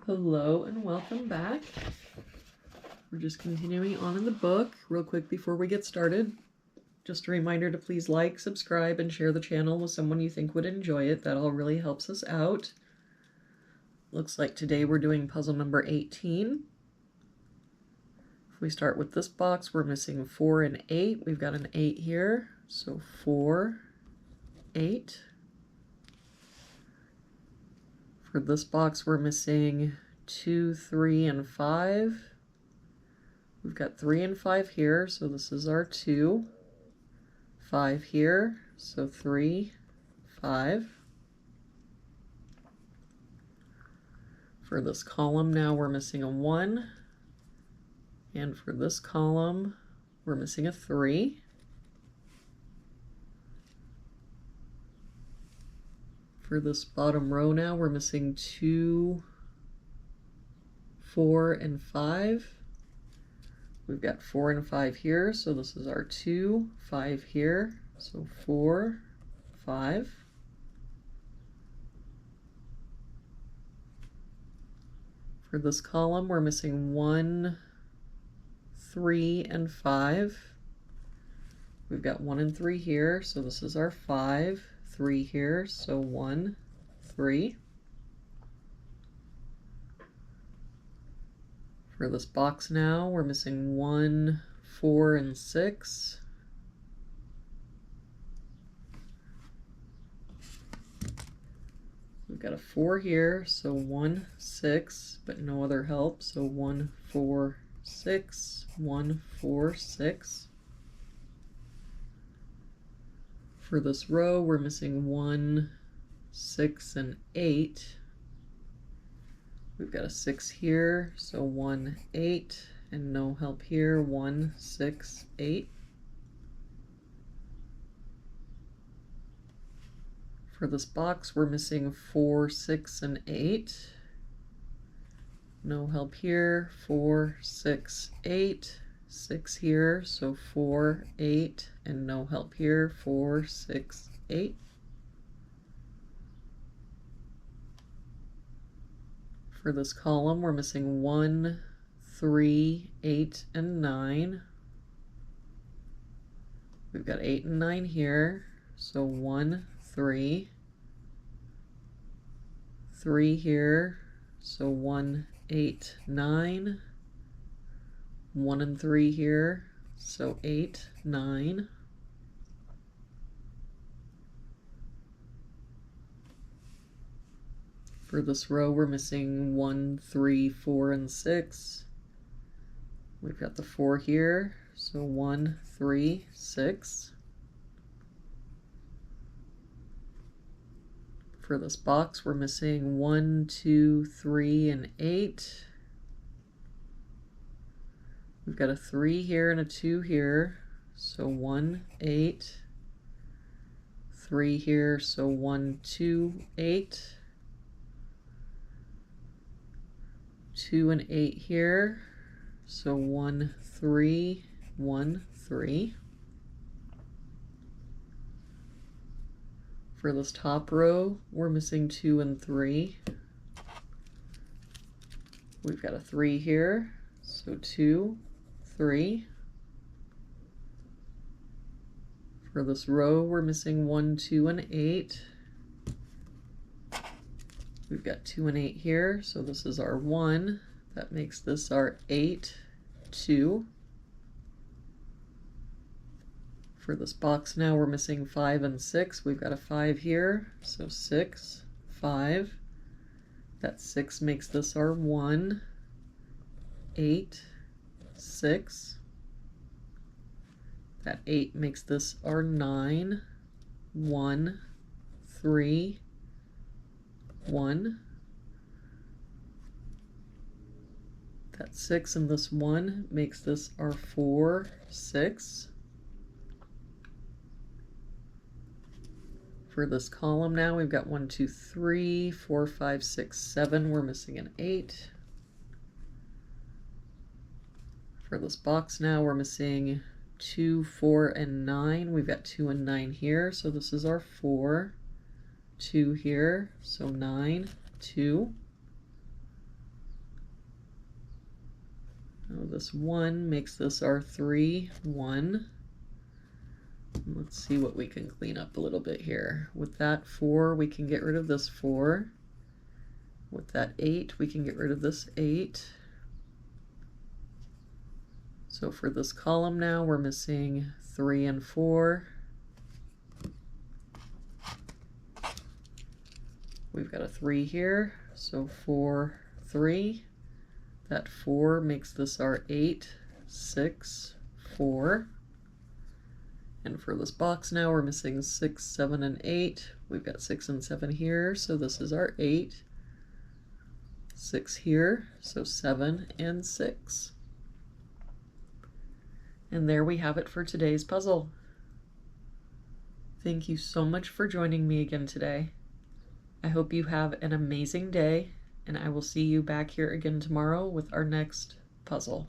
Hello and welcome back. We're just continuing on in the book. Real quick before we get started, just a reminder to please like, subscribe, and share the channel with someone you think would enjoy it. That all really helps us out. Looks like today we're doing puzzle number 18. If we start with this box, we're missing 4 and 8. We've got an 8 here, so 4, 8. For this box, we're missing 2, 3, and 5. We've got 3 and 5 here, so this is our 2. 5 here, so 3, 5. For this column now we're missing a 1. And for this column, we're missing a 3. For this bottom row now, we're missing 2, 4, and 5. We've got 4 and 5 here, so this is our 2, 5 here, so 4, 5. For this column, we're missing 1, 3, and 5. We've got 1 and 3 here, so this is our 5, 3 here, so 1, 3. For this box now, we're missing 1, 4, and 6. We've got a 4 here, so 1, 6, but no other help, so 1, 4, 6, 1, 4, 6. For this row, we're missing 1, 6, and 8. We've got a 6 here, so 1, 8, and no help here, 1, 6, 8. For this box, we're missing 4, 6, and 8. No help here, 4, 6, 8. 6 here, so 4, 8, and no help here, 4, 6, 8. For this column, we're missing 1, 3, 8, and 9. We've got 8 and 9 here, so 1, 3. 3 here, so 1, 8, 9. 1 and 3 here, so 8, 9. For this row, we're missing 1, 3, 4, and 6. We've got the 4 here, so 1, 3, 6. For this box, we're missing 1, 2, 3, and 8. We've got a 3 here and a 2 here, so 1, 8. 3 here, so 1, 2, 8. 2 and 8 here, so 1, 3, 1, 3. For this top row, we're missing 2 and 3. We've got a 3 here, so 2, 3. For this row, we're missing 1, 2, and 8. We've got 2 and 8 here, so this is our 1. That makes this our 8, 2. For this box now, we're missing 5 and 6. We've got a 5 here, so 6, 5. That 6 makes this our 1, 8, 6. That 8 makes this our 9, 1, 3, 1. That 6 and this 1 makes this our 4, 6. For this column now, we've got 1, 2, 3, 4, 5, 6, 7. We're missing an 8. For this box now, we're missing 2, 4, and 9. We've got 2 and 9 here, so this is our 4. 2 here, so 9, 2. This 1 makes this our 3, 1. Let's see what we can clean up a little bit here. With that 4, we can get rid of this 4. With that 8, we can get rid of this 8. So for this column now, we're missing 3 and 4. We've got a 3 here, so 4, 3. That 4 makes this our 8, 6, 4. And for this box now, we're missing 6, 7, and 8. We've got 6 and 7 here, so this is our 8. 6 here, so 7 and 6. And there we have it for today's puzzle. Thank you so much for joining me again today. I hope you have an amazing day, and I will see you back here again tomorrow with our next puzzle.